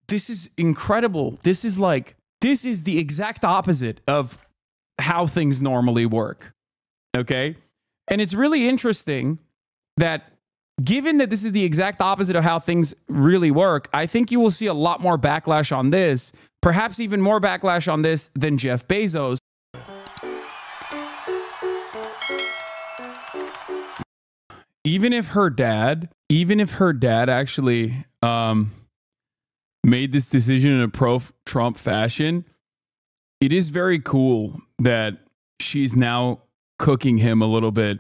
this is incredible. This is the exact opposite of how things normally work. Okay. And it's really interesting that given that this is the exact opposite of how things really work, I think you will see a lot more backlash on this, perhaps even more backlash on this than Jeff Bezos. Even if her dad actually made this decision in a pro-Trump fashion, it is very cool that she's now cooking him a little bit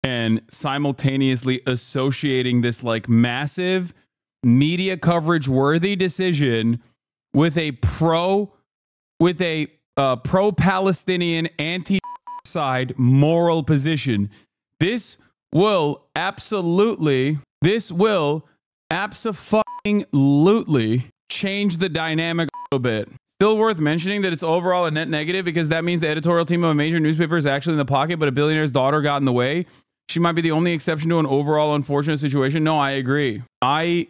and simultaneously associating this like massive media coverage worthy decision with a pro-Palestinian anti-side moral position. This will absolutely change the dynamic a little bit. Still worth mentioning that it's overall a net negative because that means the editorial team of a major newspaper is actually in the pocket, but a billionaire's daughter got in the way. She might be the only exception to an overall unfortunate situation. No, I agree. I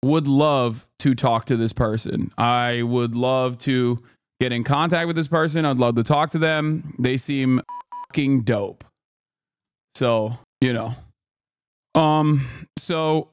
would love to talk to this person. I would love to get in contact with this person. I'd love to talk to them. They seem fucking dope. So, so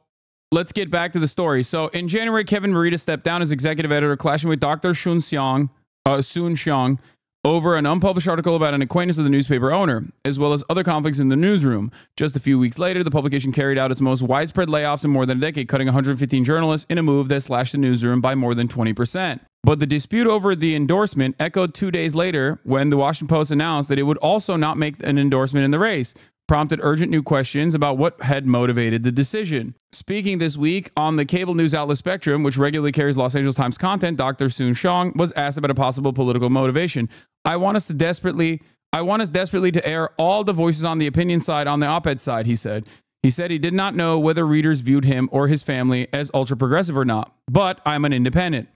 let's get back to the story. So in January, Kevin Morita stepped down as executive editor, clashing with Dr. Soon Xiong over an unpublished article about an acquaintance of the newspaper owner, as well as other conflicts in the newsroom. Just a few weeks later, the publication carried out its most widespread layoffs in more than a decade, cutting 115 journalists in a move that slashed the newsroom by more than 20%. But the dispute over the endorsement echoed 2 days later when the Washington Post announced that it would also not make an endorsement in the race, prompted urgent new questions about what had motivated the decision. Speaking this week on the cable news outlet Spectrum, which regularly carries Los Angeles Times content, Dr. Soon Xiong was asked about a possible political motivation. I want us desperately to air all the voices on the opinion side on the op-ed side, he said. He said he did not know whether readers viewed him or his family as ultra-progressive or not, but I'm an independent.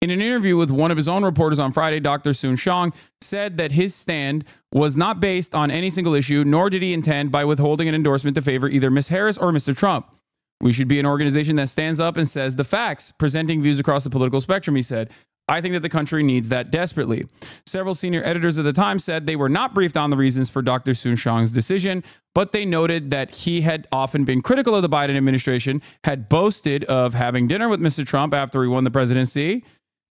In an interview with one of his own reporters on Friday, Dr. Soon Xiong said that his stand was not based on any single issue, nor did he intend by withholding an endorsement to favor either Ms. Harris or Mr. Trump. We should be an organization that stands up and says the facts, presenting views across the political spectrum, he said. I think that the country needs that desperately. Several senior editors of the Times said they were not briefed on the reasons for Dr. Soon Xiong's decision, but they noted that he had often been critical of the Biden administration, had boasted of having dinner with Mr. Trump after he won the presidency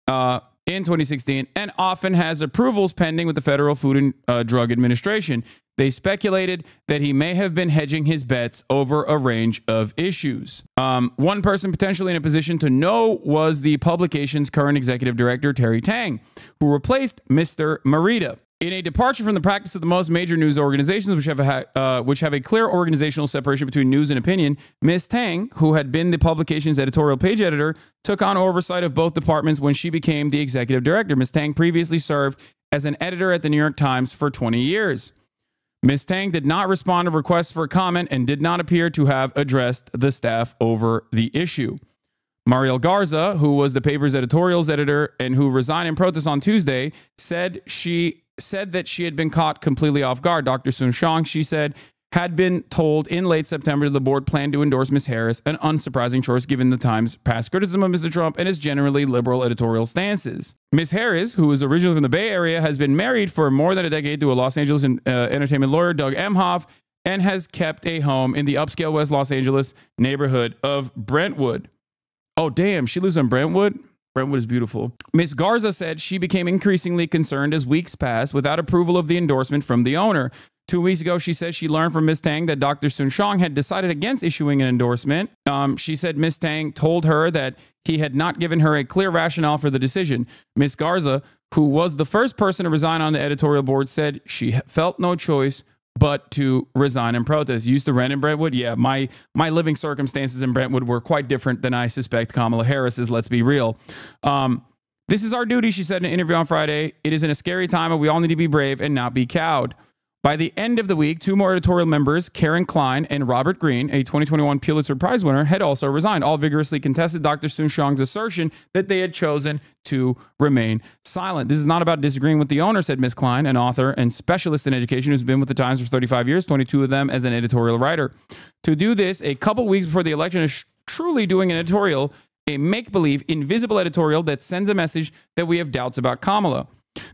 in 2016, and often has approvals pending with the Federal Food and Drug Administration. They speculated that he may have been hedging his bets over a range of issues. One person potentially in a position to know was the publication's current executive director, Terry Tang, who replaced Mr. Morita. In a departure from the practice of the most major news organizations, which have a clear organizational separation between news and opinion, Ms. Tang, who had been the publication's editorial page editor, took on oversight of both departments when she became the executive director. Ms. Tang previously served as an editor at the New York Times for 20 years. Ms. Tang did not respond to requests for comment and did not appear to have addressed the staff over the issue. Mariel Garza, who was the paper's editorials editor and who resigned in protest on Tuesday, said that she had been caught completely off guard. Dr. Soon Xiong, she said, had been told in late September the board planned to endorse Ms. Harris, an unsurprising choice given the Times' past criticism of Mr. Trump and his generally liberal editorial stances. Ms. Harris, who is originally from the Bay Area, has been married for more than a decade to a Los Angeles entertainment lawyer, Doug Emhoff, and has kept a home in the upscale West Los Angeles neighborhood of Brentwood. Oh, damn, she lives in Brentwood? Brentwood is beautiful. Ms. Garza said she became increasingly concerned as weeks passed without approval of the endorsement from the owner. 2 weeks ago, she said she learned from Ms. Tang that Dr. Soon Xiong had decided against issuing an endorsement. She said Ms. Tang told her that he had not given her a clear rationale for the decision. Ms. Garza, who was the first person to resign on the editorial board, said she felt no choice but to resign in protest. Used to rent in Brentwood? Yeah, my living circumstances in Brentwood were quite different than I suspect Kamala Harris's, let's be real. This is our duty, she said in an interview on Friday. It is in a scary time, and we all need to be brave and not be cowed. By the end of the week, 2 more editorial members, Karen Klein and Robert Greene, a 2021 Pulitzer Prize winner, had also resigned. All vigorously contested Dr. Soon Xiong's assertion that they had chosen to remain silent. This is not about disagreeing with the owner, said Ms. Klein, an author and specialist in education who's been with the Times for 35 years, 22 of them as an editorial writer. To do this a couple weeks before the election is truly doing an editorial a make-believe, invisible editorial that sends a message that we have doubts about Kamala.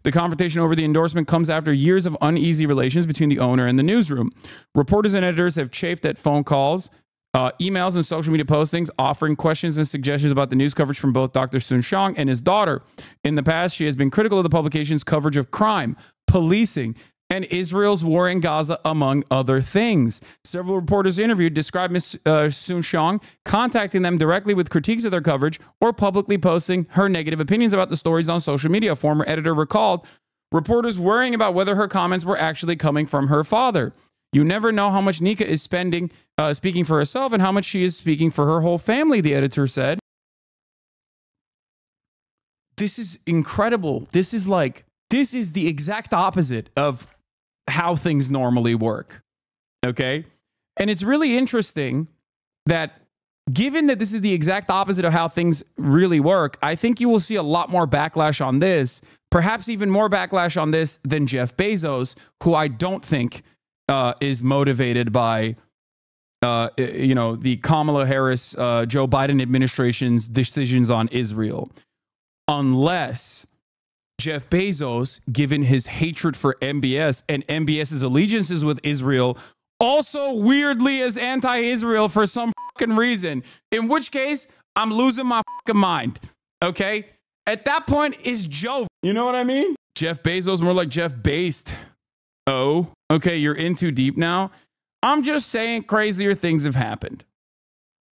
The confrontation over the endorsement comes after years of uneasy relations between the owner and the newsroom. Reporters and editors have chafed at phone calls, emails, and social media postings, offering questions and suggestions about the news coverage from both Dr. Soon-Shiong and his daughter. In the past, she has been critical of the publication's coverage of crime, policing, and Israel's war in Gaza, among other things. Several reporters interviewed described Ms. Soon-Shiong contacting them directly with critiques of their coverage or publicly posting her negative opinions about the stories on social media. A former editor recalled reporters worrying about whether her comments were actually coming from her father. You never know how much Nika is speaking for herself and how much she is speaking for her whole family, the editor said. This is incredible. This is the exact opposite of how things normally work. Okay? And it's really interesting that given that this is the exact opposite of how things really work, I think you will see a lot more backlash on this, perhaps even more backlash on this than Jeff Bezos, who I don't think is motivated by the Kamala Harris, Joe Biden administration's decisions on Israel. Unless Jeff Bezos, given his hatred for MBS and MBS's allegiances with Israel, also weirdly is anti-Israel for some fucking reason, in which case I'm losing my fucking mind. Okay? At that point, it's Joe. You know what I mean? Jeff Bezos, more like Jeff Based. Oh, okay, you're in too deep now. I'm just saying crazier things have happened.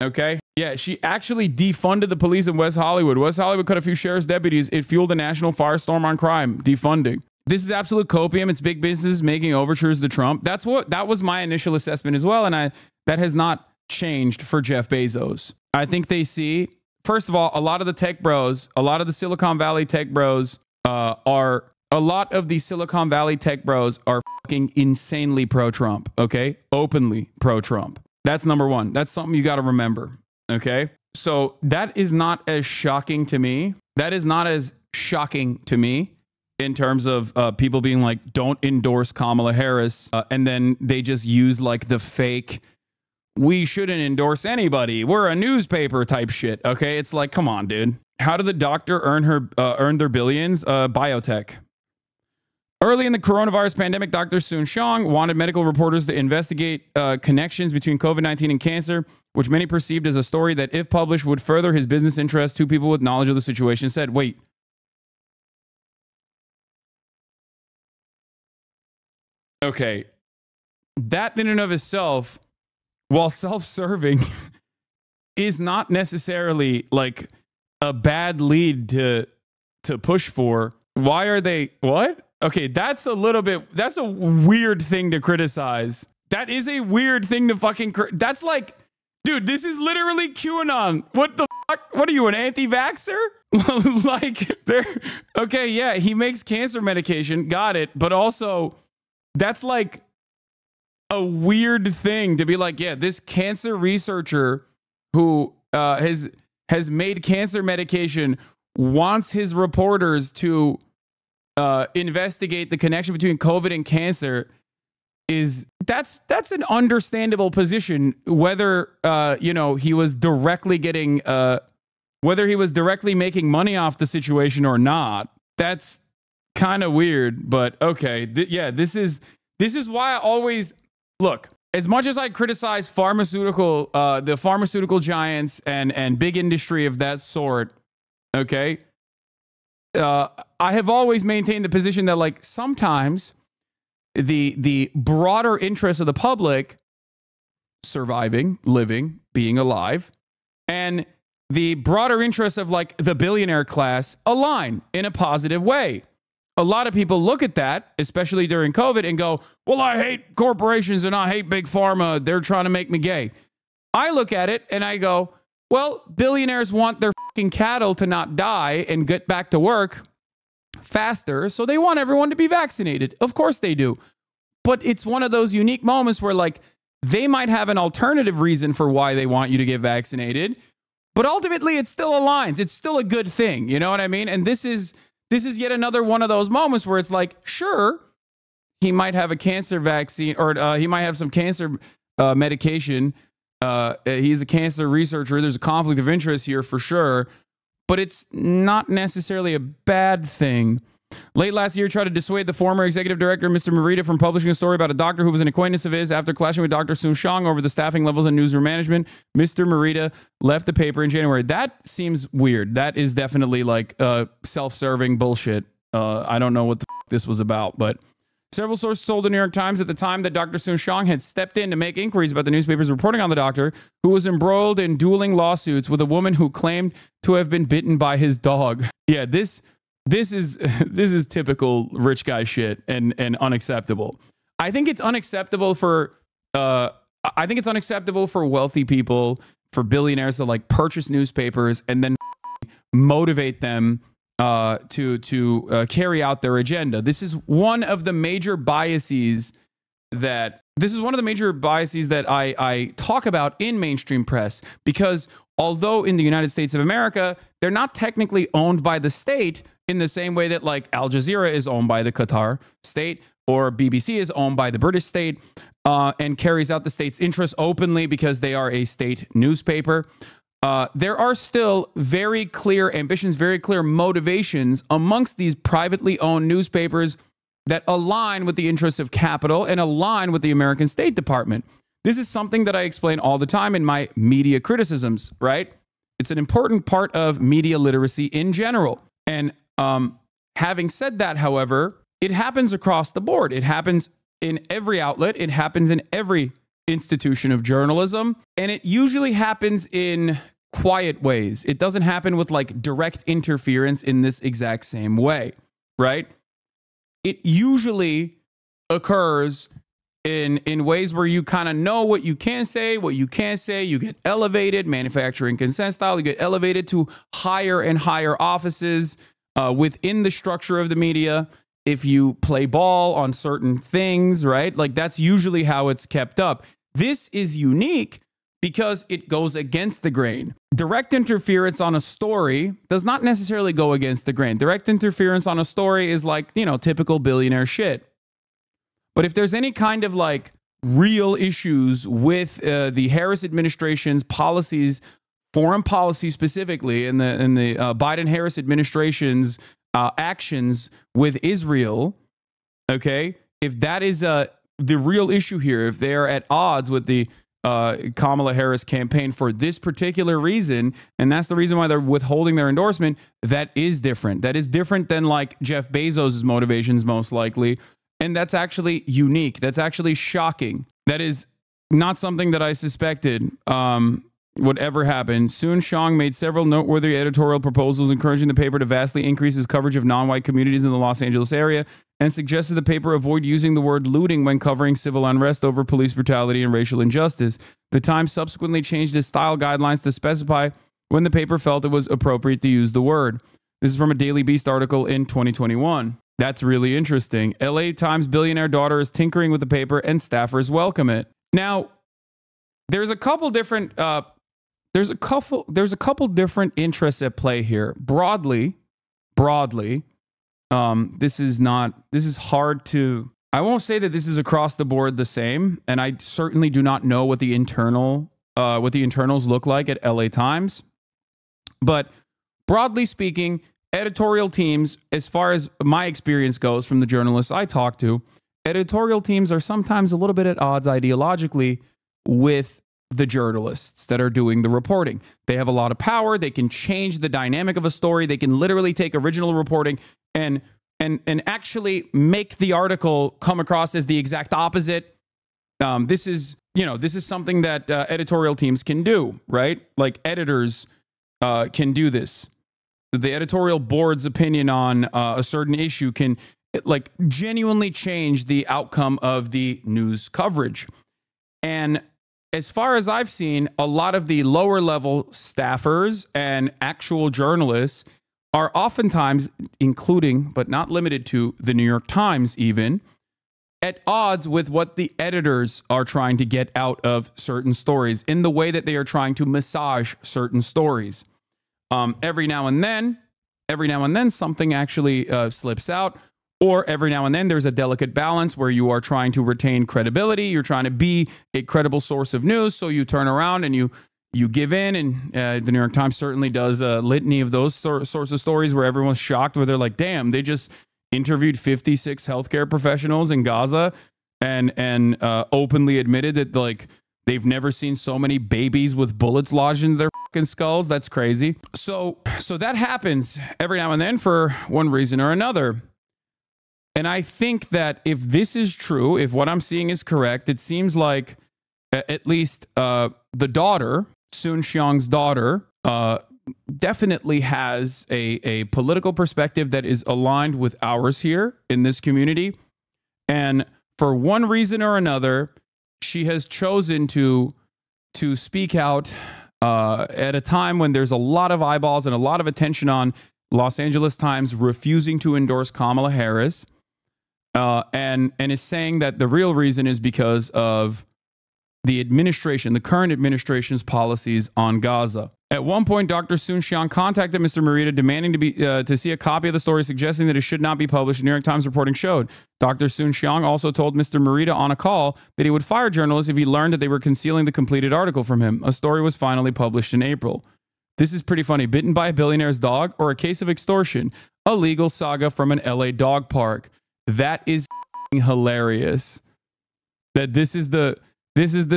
Okay? Yeah, she actually defunded the police in West Hollywood. West Hollywood cut a few sheriff's deputies. It fueled a national firestorm on crime. Defunding. This is absolute copium. It's big business making overtures to Trump. That was my initial assessment as well, and that has not changed for Jeff Bezos. I think they see, first of all, a lot of the tech bros, a lot of the Silicon Valley tech bros are fucking insanely pro-Trump, okay? Openly pro-Trump. That's number one. That's something you got to remember, okay? So that is not as shocking to me. That is not as shocking to me in terms of people being like, don't endorse Kamala Harris. And then they just use like the fake, we shouldn't endorse anybody, we're a newspaper type shit, okay? It's like, come on, dude. How did the doctor earn their billions? Biotech. Early in the coronavirus pandemic, Dr. Soon-Shiong wanted medical reporters to investigate connections between COVID-19 and cancer, which many perceived as a story that, if published, would further his business interests. Two people with knowledge of the situation said, wait. Okay. That in and of itself, while self-serving, is not necessarily like a bad lead to push for. Why are they, what? Okay, that's a weird thing to criticize. That is a weird thing to fucking, that's like, dude, this is literally QAnon. What the fuck? What are you, an anti-vaxxer? Like, okay, yeah, he makes cancer medication, got it. But also, that's like a weird thing to be like, yeah, this cancer researcher who has made cancer medication wants his reporters to investigate the connection between COVID and cancer. That's an understandable position, whether he was directly getting whether he was directly making money off the situation or not. That's kind of weird, but okay. This is why I always look, as much as I criticize the pharmaceutical giants and big industry of that sort, okay, I have always maintained the position that, like, sometimes the broader interests of the public, surviving, living, being alive, and the broader interests of, like, the billionaire class align in a positive way. A lot of people look at that, especially during COVID, and go, well, I hate corporations and I hate big pharma. They're trying to make me gay. I look at it and I go, well, billionaires want their fucking cattle to not die and get back to work faster, so they want everyone to be vaccinated. Of course they do. But it's one of those unique moments where, like, they might have an alternative reason for why they want you to get vaccinated, but ultimately it still aligns. It's still a good thing. You know what I mean? And this is yet another one of those moments where it's like, sure, he might have a cancer vaccine, or he might have some cancer medication He's a cancer researcher. There's a conflict of interest here for sure, but it's not necessarily a bad thing. Late last year, tried to dissuade the former executive director, Mr. Morita, from publishing a story about a doctor who was an acquaintance of his. After clashing with Dr. Soon Shang over the staffing levels and newsroom management, Mr. Morita left the paper in January. That seems weird. That is definitely like self-serving bullshit. I don't know what the f this was about, but several sources told the New York Times at the time that Dr. Soon Shang had stepped in to make inquiries about the newspapers reporting on the doctor, who was embroiled in dueling lawsuits with a woman who claimed to have been bitten by his dog. Yeah, this is typical rich guy shit and unacceptable. I think it's unacceptable for wealthy people, for billionaires to like purchase newspapers and then motivate them to carry out their agenda. This is one of the major biases that I talk about in mainstream press, because although in the United States of America, they're not technically owned by the state in the same way that like Al Jazeera is owned by the Qatar state or BBC is owned by the British state and carries out the state's interests openly because they are a state newspaper. There are still very clear ambitions, very clear motivations amongst these privately owned newspapers that align with the interests of capital and align with the American State Department. This is something that I explain all the time in my media criticisms, right? It's an important part of media literacy in general. And having said that, however, it happens across the board. It happens in every outlet. It happens in every institution of journalism. And it usually happens in quiet ways. It doesn't happen with like direct interference in this exact same way, right? It usually occurs in ways where you kind of know what you can say, what you can't say. You get elevated, manufacturing consent style. You get elevated to higher and higher offices within the structure of the media. If you play ball on certain things, right? Like that's usually how it's kept up. This is unique because it goes against the grain. Direct interference on a story does not necessarily go against the grain. Direct interference on a story is like, you know, typical billionaire shit. But if there's any kind of like real issues with the Harris administration's policies, foreign policy specifically, and the Biden-Harris administration's actions with Israel, okay, if that is the real issue here, if they are at odds with the Kamala Harris campaign for this particular reason, and that's the reason why they're withholding their endorsement, that is different. That is different than like Jeff Bezos' motivations, most likely. And that's actually unique. That's actually shocking. That is not something that I suspected would ever happen. Soon Shang made several noteworthy editorial proposals encouraging the paper to vastly increase its coverage of non-white communities in the Los Angeles area, and suggested the paper avoid using the word looting when covering civil unrest over police brutality and racial injustice. The Times subsequently changed its style guidelines to specify when the paper felt it was appropriate to use the word. This is from a Daily Beast article in 2021. That's really interesting. LA Times billionaire daughter is tinkering with the paper and staffers welcome it. Now, there's a couple different different interests at play here. Broadly, this is hard to, I won't say that this is across the board the same, and I certainly do not know what the internals look like at LA Times. But broadly speaking, editorial teams, as far as my experience goes from the journalists I talk to, editorial teams are sometimes a little bit at odds ideologically with the journalists that are doing the reporting. They have a lot of power. They can change the dynamic of a story. They can literally take original reporting and actually make the article come across as the exact opposite. This is something that editorial teams can do, right? Like editors can do this. The editorial board's opinion on a certain issue can like genuinely change the outcome of the news coverage. And as far as I've seen, a lot of the lower level staffers and actual journalists are oftentimes, including but not limited to the New York Times even, at odds with what the editors are trying to get out of certain stories in the way that they are trying to massage certain stories. Every now and then something actually slips out, Or every now and then there's a delicate balance where you are trying to retain credibility. You're trying to be a credible source of news. So you turn around and you give in. And the New York Times certainly does a litany of those sorts of stories where everyone's shocked, where they're like, damn, they just interviewed 56 healthcare professionals in Gaza and openly admitted that like they've never seen so many babies with bullets lodged into their fucking skulls. That's crazy. So that happens every now and then for one reason or another. And I think that if this is true, if what I'm seeing is correct, it seems like at least the daughter, Sun Xiang's daughter, definitely has a political perspective that is aligned with ours here in this community. And for one reason or another, she has chosen to speak out at a time when there's a lot of eyeballs and a lot of attention on Los Angeles Times refusing to endorse Kamala Harris, and is saying that the real reason is because of the current administration's policies on Gaza. At one point, Dr. Sun Xiang contacted Mr. Morita demanding to see a copy of the story, suggesting that it should not be published. New York Times reporting showed. Dr. Sun Xiang also told Mr. Morita on a call that he would fire journalists if he learned that they were concealing the completed article from him. A story was finally published in April. This is pretty funny. Bitten by a billionaire's dog or a case of extortion? A legal saga from an LA dog park. That is hilarious. That this is the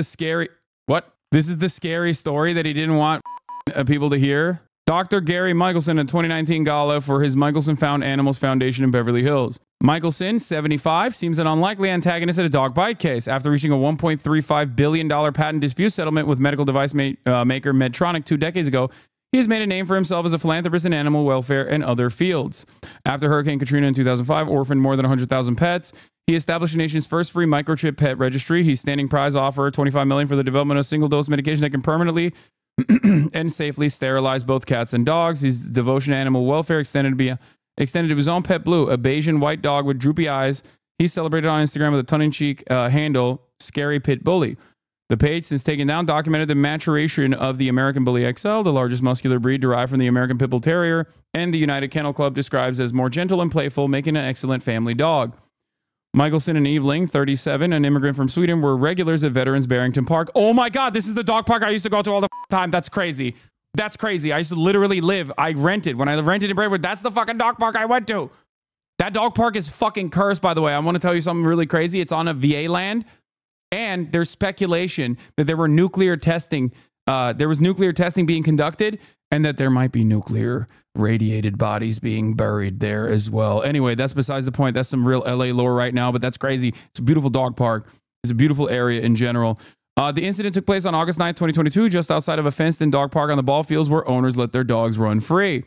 scary... What? This is the scary story that he didn't want people to hear. Dr. Gary Michelson, a 2019 gala for his Michelson Found Animals Foundation in Beverly Hills. Michelson, 75, seems an unlikely antagonist in a dog bite case. After reaching a $1.35 billion patent dispute settlement with medical device maker Medtronic 2 decades ago, he has made a name for himself as a philanthropist in animal welfare and other fields. After Hurricane Katrina in 2005 orphaned more than 100,000 pets, he established the nation's first free microchip pet registry. He's standing prize offer $25 million for the development of single-dose medication that can permanently and safely sterilize both cats and dogs. His devotion to animal welfare extended to his own pet Blue, a Bayesian white dog with droopy eyes. He's celebrated on Instagram with a tongue-in-cheek handle, Scary Pit Bully. The page, since taken down, documented the maturation of the American Bully XL, the largest muscular breed derived from the American Pit Bull Terrier, and the United Kennel Club describes as more gentle and playful, making an excellent family dog. Michelson and Eveling, 37, an immigrant from Sweden, were regulars at Veterans Barrington Park. Oh my God, this is the dog park I used to go to all the time. That's crazy. That's crazy. I used to literally live. I rented. When I rented in Braidwood, that's the fucking dog park I went to. That dog park is fucking cursed, by the way. I want to tell you something really crazy. It's on a VA land, and there's speculation that there was nuclear testing being conducted, and that there might be nuclear radiated bodies being buried there as well. Anyway, that's besides the point. That's some real LA lore right now, but that's crazy. It's a beautiful dog park. It's a beautiful area in general. The incident took place on August 9th, 2022, just outside of a fenced-in dog park on the ball fields where owners let their dogs run free.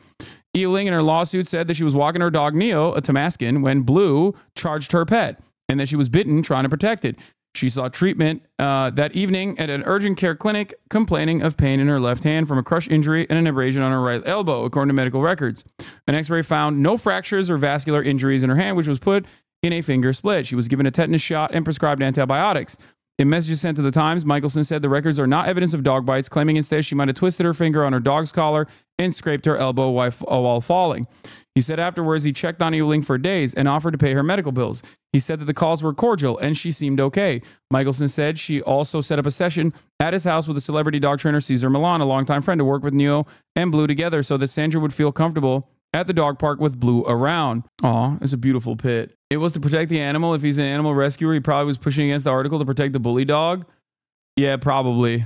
Eveling in her lawsuit said that she was walking her dog Neo, a Tamascan, when Blue charged her pet, and that she was bitten trying to protect it. She sought treatment that evening at an urgent care clinic, complaining of pain in her left hand from a crush injury and an abrasion on her right elbow, according to medical records. An x-ray found no fractures or vascular injuries in her hand, which was put in a finger split. She was given a tetanus shot and prescribed antibiotics. In messages sent to the Times, Michelson said the records are not evidence of dog bites, claiming instead she might have twisted her finger on her dog's collar and scraped her elbow while falling. He said afterwards he checked on Eveling for days and offered to pay her medical bills. He said that the calls were cordial and she seemed okay. Michelson said she also set up a session at his house with a celebrity dog trainer, Cesar Millan, a longtime friend, to work with Neo and Blue together so that Sandra would feel comfortable at the dog park with Blue around. Aw, it's a beautiful pit. It was to protect the animal. If he's an animal rescuer, he probably was pushing against the article to protect the bully dog. Yeah, probably.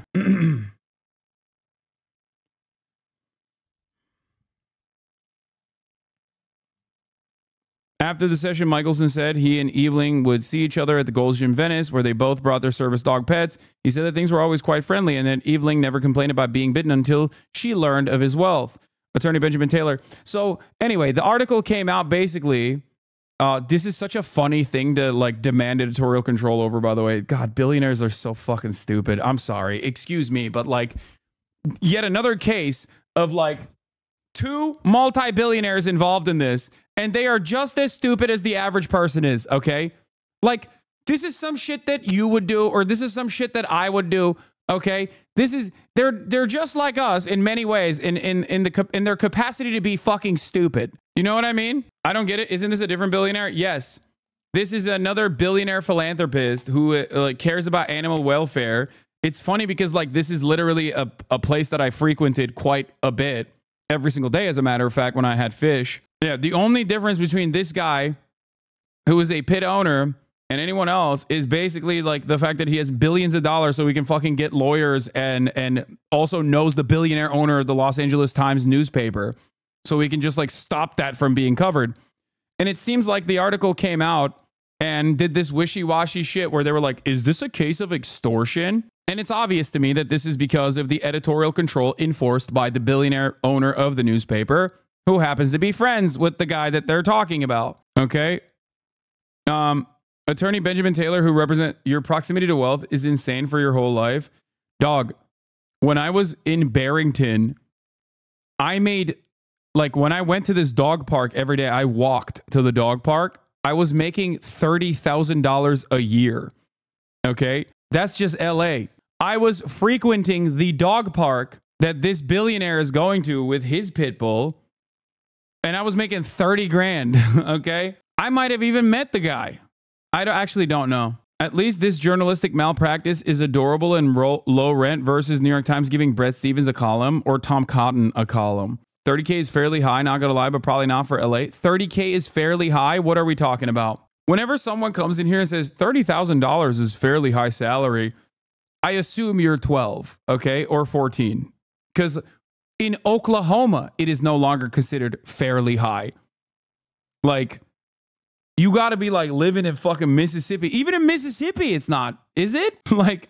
After the session, Michelson said he and Eveling would see each other at the Gold's Gym Venice, where they both brought their service dog pets. He said that things were always quite friendly and that Eveling never complained about being bitten until she learned of his wealth. Attorney Benjamin Taylor. So anyway, the article came out basically. This is such a funny thing to like demand editorial control over, by the way. God, billionaires are so fucking stupid. I'm sorry. Excuse me, but like yet another case of like two multi-billionaires involved in this, and they are just as stupid as the average person is, okay? Like, this is some shit that you would do, or this is some shit that I would do, okay? This is, they're just like us in many ways, in their capacity to be fucking stupid. You know what I mean? I don't get it. Isn't this a different billionaire? Yes. This is another billionaire philanthropist who like cares about animal welfare. It's funny because like this is literally a place that I frequented quite a bit every single day, as a matter of fact, when I had fish. Yeah, the only difference between this guy who is a pit owner and anyone else is basically like the fact that he has billions of dollars so he can fucking get lawyers and also knows the billionaire owner of the Los Angeles Times newspaper. So we can just like stop that from being covered. And it seems like the article came out and did this wishy-washy shit where they were like, is this a case of extortion? And it's obvious to me that this is because of the editorial control enforced by the billionaire owner of the newspaper, who happens to be friends with the guy that they're talking about. Okay. Attorney Benjamin Taylor, who represent your proximity to wealth is insane for your whole life. Dog, when I was in Barrington, I made, like when I went to this dog park every day, I walked to the dog park. I was making $30,000 a year. Okay. That's just LA. I was frequenting the dog park that this billionaire is going to with his pit bull, and I was making 30 grand. Okay. I might have even met the guy. I actually don't know. At least this journalistic malpractice is adorable and low rent versus New York Times giving Brett Stevens a column or Tom Cotton a column. 30K is fairly high, not gonna lie, but probably not for LA. 30K is fairly high. What are we talking about? Whenever someone comes in here and says $30,000 is fairly high salary, I assume you're 12, okay, or 14. Because in Oklahoma, it is no longer considered fairly high. Like, you got to be like living in fucking Mississippi. Even in Mississippi, it's not. Is it? Like,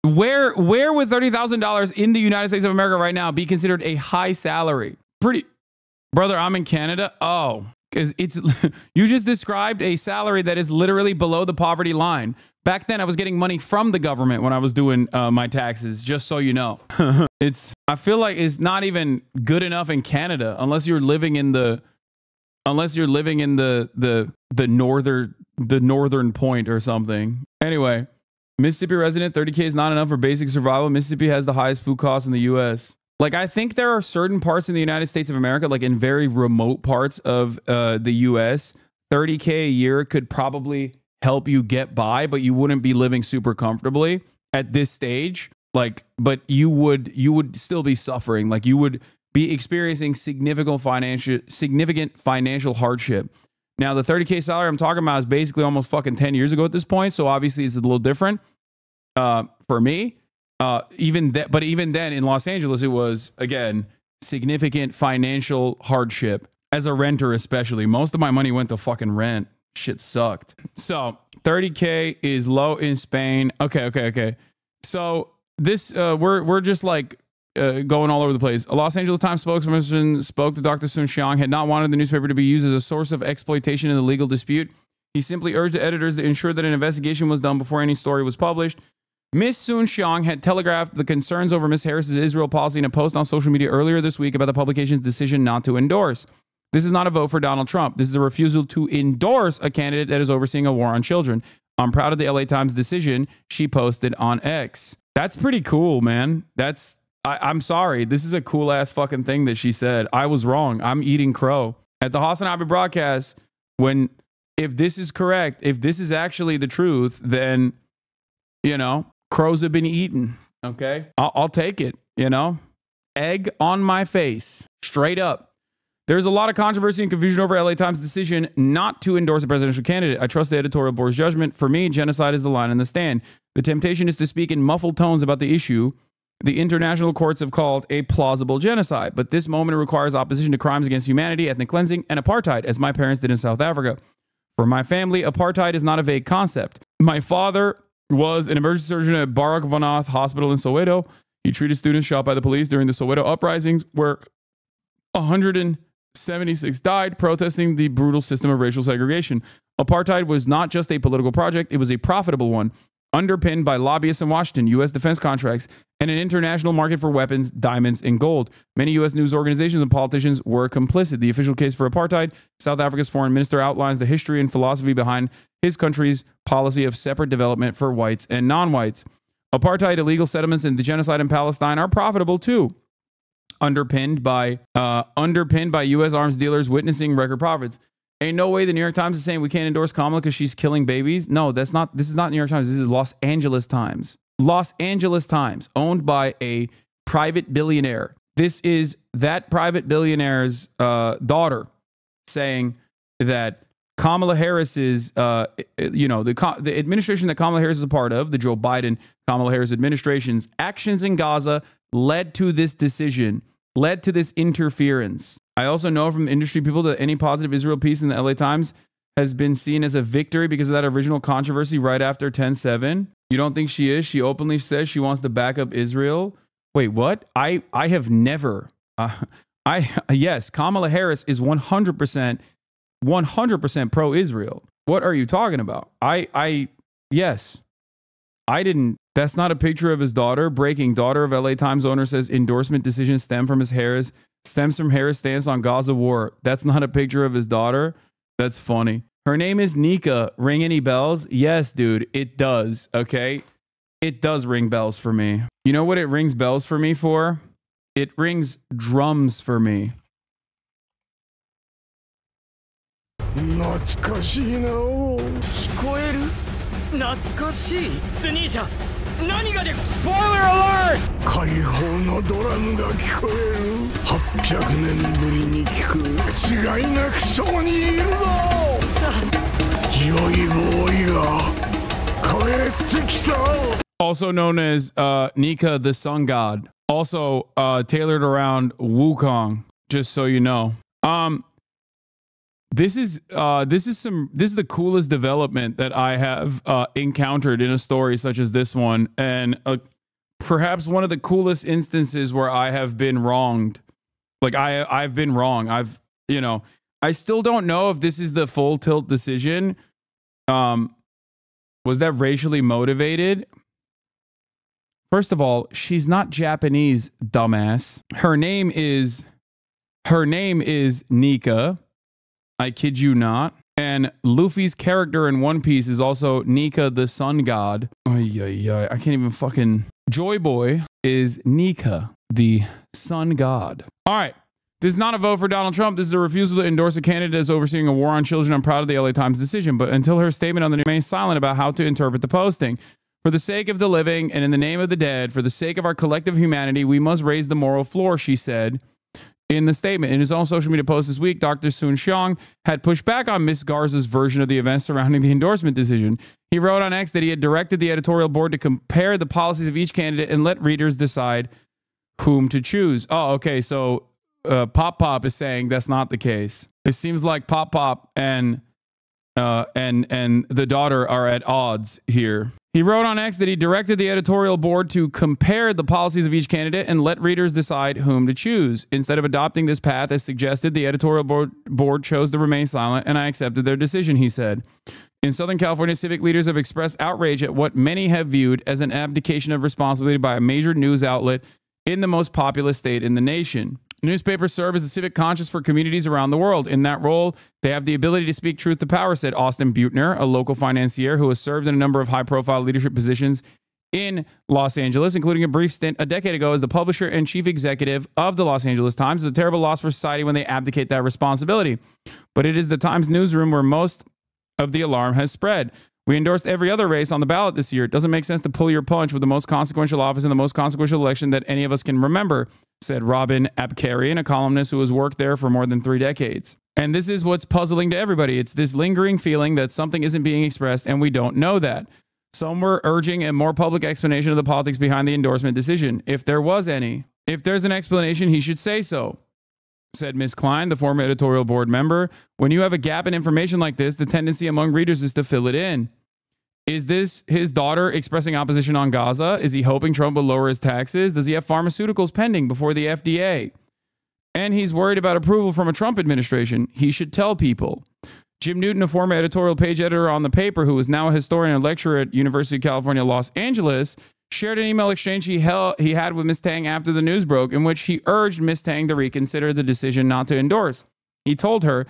where would $30,000 in the United States of America right now be considered a high salary? Brother, I'm in Canada. Oh, because it's, you just described a salary that is literally below the poverty line. Back then, I was getting money from the government when I was doing my taxes, just so you know. I feel like it's not even good enough in Canada unless you're living in the northern point or something. Anyway, Mississippi resident, 30K is not enough for basic survival. Mississippi has the highest food costs in the US. Like, I think there are certain parts in the United States of America, like in very remote parts of the US, 30K a year could probably help you get by, but you wouldn't be living super comfortably at this stage. Like, but you would still be suffering. Like, you would be experiencing significant financial hardship. Now, the 30K salary I'm talking about is basically almost fucking 10 years ago at this point. So obviously it's a little different for me. But even then in Los Angeles, it was, again, significant financial hardship as a renter, especially. Most of my money went to fucking rent. Shit sucked. So 30K is low in Spain. Okay. So this, we're just like, going all over the place. A Los Angeles Times spokesperson spoke to Dr. Sun Xiang, had not wanted the newspaper to be used as a source of exploitation in the legal dispute. He simply urged the editors to ensure that an investigation was done before any story was published. Ms. Sun Xiang had telegraphed the concerns over Ms. Harris's Israel policy in a post on social media earlier this week about the publication's decision not to endorse. This is not a vote for Donald Trump. This is a refusal to endorse a candidate that is overseeing a war on children. I'm proud of the LA Times decision, she posted on X. That's pretty cool, man. I'm sorry. This is a cool ass fucking thing that she said. I was wrong. I'm eating crow. At the HasanAbi broadcast, if this is correct, if this is actually the truth, then, you know, crows have been eaten. Okay. I'll take it. You know, egg on my face, straight up. There's a lot of controversy and confusion over LA Times' decision not to endorse a presidential candidate. I trust the editorial board's judgment. For me, genocide is the line in the stand. The temptation is to speak in muffled tones about the issue the international courts have called a plausible genocide. But this moment requires opposition to crimes against humanity, ethnic cleansing, and apartheid, as my parents did in South Africa. For my family, apartheid is not a vague concept. My father was an emergency surgeon at Barak Vanath Hospital in Soweto. He treated students shot by the police during the Soweto uprisings, where 176 died protesting the brutal system of racial segregation. Apartheid was not just a political project, it was a profitable one, underpinned by lobbyists in Washington, U.S. defense contracts, and an international market for weapons, diamonds, and gold. Many U.S. news organizations and politicians were complicit. The official case for apartheid, South Africa's foreign minister outlines the history and philosophy behind his country's policy of separate development for whites and non-whites. Apartheid, illegal settlements, and the genocide in Palestine are profitable too. underpinned by U.S. arms dealers witnessing record profits. Ain't no way the New York Times is saying we can't endorse Kamala because she's killing babies. No, this is not New York Times. This is Los Angeles Times. Los Angeles Times, owned by a private billionaire. This is that private billionaire's daughter saying that Kamala Harris is, the administration that Kamala Harris is a part of, the Joe Biden, Kamala Harris administration's actions in Gaza led to this decision, led to this interference. I also know from industry people that any positive Israel piece in the LA Times has been seen as a victory because of that original controversy right after 10/7. You don't think she is? She openly says she wants to back up Israel. Wait, what? I have never. Yes, Kamala Harris is 100% pro-Israel. What are you talking about? Yes. I didn't. That's not a picture of his daughter. Breaking. Daughter of LA Times owner says endorsement decision stems from Harris stance on Gaza war. That's not a picture of his daughter. That's funny. Her name is Nika. Ring any bells? Yes, dude. It does. Okay. It does ring bells for me. You know what it rings bells for me for? It rings drums for me. 懐かしいなお聞こえる懐かしいスニーシャ何がでスポイラーアラート解放のドラムが聞こえる800年ぶりに聞く違いなくそこにいるぞ良いボーイが帰ってきた Also known as Nika the Sun God. Also tailored around Wukong, just so you know. This is the coolest development that I have encountered in a story such as this one, and perhaps one of the coolest instances where I have been wronged. Like I've been wrong. I still don't know if this is the full tilt decision. Was that racially motivated? First of all, she's not Japanese, dumbass. Her name is Nika. I kid you not. And Luffy's character in One Piece is also Nika the Sun God. I can't even fucking... Joy Boy is Nika the Sun God. All right. This is not a vote for Donald Trump. This is a refusal to endorse a candidate as overseeing a war on children. I'm proud of the LA Times decision, but until her statement on the news remains silent about how to interpret the posting. For the sake of the living and in the name of the dead, for the sake of our collective humanity, we must raise the moral floor, she said in the statement. In his own social media post this week, Dr. Sun Xiong had pushed back on Ms. Garza's version of the events surrounding the endorsement decision. He wrote on X that he had directed the editorial board to compare the policies of each candidate and let readers decide whom to choose. Oh, okay. So Pop Pop is saying that's not the case. It seems like Pop Pop and the daughter are at odds here. He wrote on X that he directed the editorial board to compare the policies of each candidate and let readers decide whom to choose. Instead of adopting this path as suggested, the editorial board chose to remain silent, and I accepted their decision, he said. In Southern California, civic leaders have expressed outrage at what many have viewed as an abdication of responsibility by a major news outlet in the most populous state in the nation. Newspapers serve as a civic conscience for communities around the world. In that role, they have the ability to speak truth to power, said Austin Butner, a local financier who has served in a number of high-profile leadership positions in Los Angeles, including a brief stint a decade ago as the publisher and chief executive of the Los Angeles Times. It's a terrible loss for society when they abdicate that responsibility. But it is the Times newsroom where most of the alarm has spread. We endorsed every other race on the ballot this year. It doesn't make sense to pull your punch with the most consequential office in the most consequential election that any of us can remember, said Robin Abkarian, a columnist who has worked there for more than 3 decades. And this is what's puzzling to everybody. It's this lingering feeling that something isn't being expressed, and we don't know that. Some were urging a more public explanation of the politics behind the endorsement decision. If there was any. If there's an explanation, he should say so, said Ms. Klein, the former editorial board member. When you have a gap in information like this, the tendency among readers is to fill it in. Is this his daughter expressing opposition on Gaza? Is he hoping Trump will lower his taxes? Does he have pharmaceuticals pending before the FDA? And he's worried about approval from a Trump administration. He should tell people. Jim Newton, a former editorial page editor on the paper, who is now a historian and lecturer at University of California, Los Angeles, shared an email exchange he had with Ms. Tang after the news broke, in which he urged Ms. Tang to reconsider the decision not to endorse. He told her,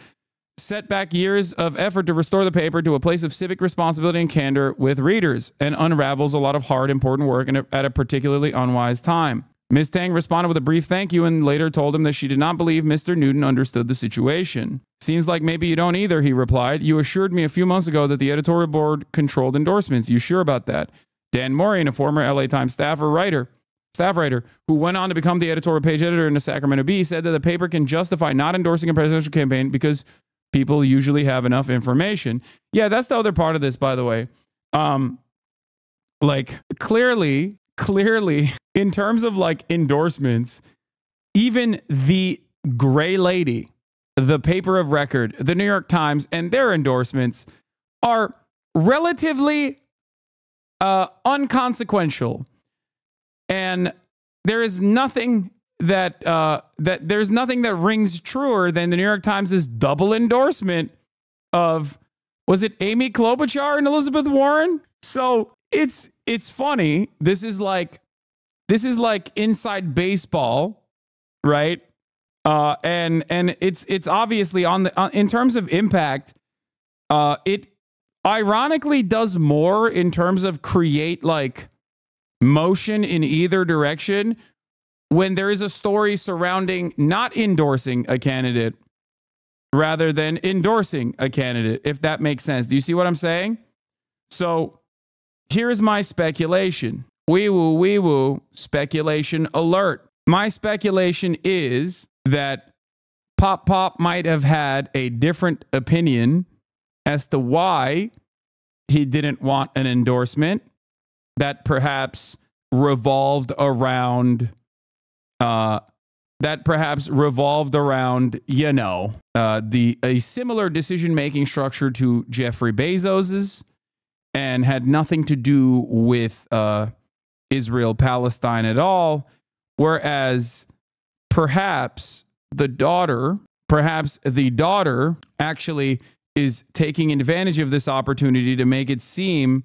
set back years of effort to restore the paper to a place of civic responsibility and candor with readers, and unravels a lot of hard, important work at a particularly unwise time. Ms. Tang responded with a brief thank you and later told him that she did not believe Mr. Newton understood the situation. Seems like maybe you don't either, he replied. You assured me a few months ago that the editorial board controlled endorsements. You sure about that? Dan Morian, a former LA Times staff writer, who went on to become the editorial page editor in the Sacramento Bee, said that the paper can justify not endorsing a presidential campaign because people usually have enough information. Yeah, that's the other part of this, by the way. Like, clearly, in terms of like endorsements, even the gray lady, the paper of record, the New York Times, and their endorsements are relatively unconsequential. And there is nothing that rings truer than the New York Times' double endorsement of, was it Amy Klobuchar and Elizabeth Warren? So it's funny. This is like inside baseball, right? And it's obviously in terms of impact, it ironically does more in terms of create like motion in either direction when there is a story surrounding not endorsing a candidate rather than endorsing a candidate, if that makes sense. Do you see what I'm saying? So here is my speculation. Wee woo, speculation alert. My speculation is that Pop might have had a different opinion as to why he didn't want an endorsement that perhaps revolved around, a similar decision-making structure to Jeffrey Bezos's and had nothing to do with Israel-Palestine at all. Whereas perhaps the daughter actually is taking advantage of this opportunity to make it seem